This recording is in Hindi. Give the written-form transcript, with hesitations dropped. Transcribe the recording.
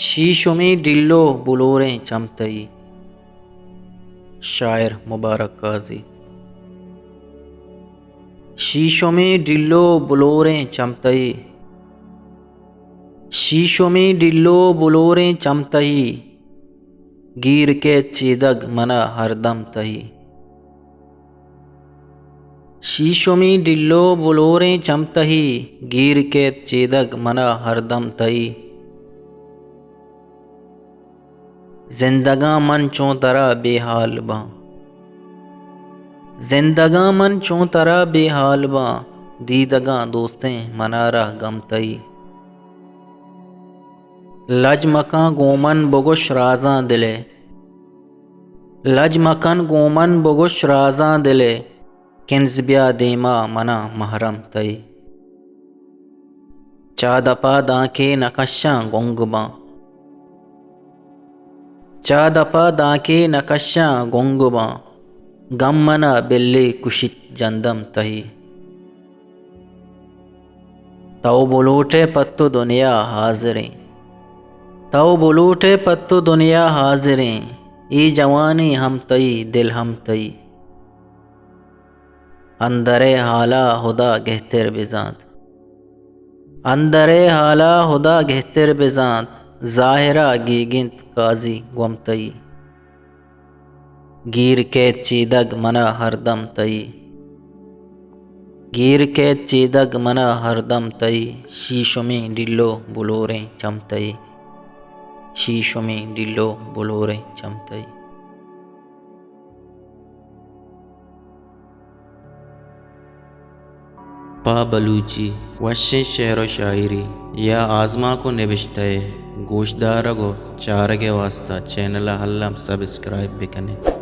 शीशों में डिल्लो बुलोरें चमतई। शायर मुबारक काजी। शीशों में डिल्लो बुलोरें चमतई, शीशों में डिल्लो बुलोरें चमतई, गिर के चीदग मना हरदम तही। शीशों में डिल्लो बुलोरें चमतही, गिर के चीदग मना हरदम तही। जिंदगा मन चों तरह बेहाल बा, जिंदगा मन चों तरह बेहाल बा, दीदगा दोस्तें मनारा गमतई। लजमका गोमन बगुश राजा दिले, लजमकन गोमन बगुश राजा दिले, किन्ज़ब्या देमा मना महरम तई। चादपा दाके नकशा गोंगबा, चादपा दाके नकशा गोंगबा, गम मना बिल्ली कुशित जंदम तही। तौ बुलूटे पत्तो दुनिया हाजिरें, तौ बुलूटे पत्तो दुनिया हाजिरें, ई जवानी हम तई दिल हम तई। अंदरे हाला हुदा गहतर बिजात, अंदरे हाला हुदा गहतर बिजात, ज़ाहिरा गीगिंत काजी गुमतई। गिर के चीदग मना हरदम तई, गिर के चीदग मना हरदम तई। शीशों में डिल्लो बुलोरें चमतई, शीशों में डिल्लो बुलोरें चमतई। पा बलूची वश्य शेर व शायरी या आज़मा को निबिश्ते गोशदार गो चार के वास्ता चैनल हल्लम सब्सक्राइब भी करें।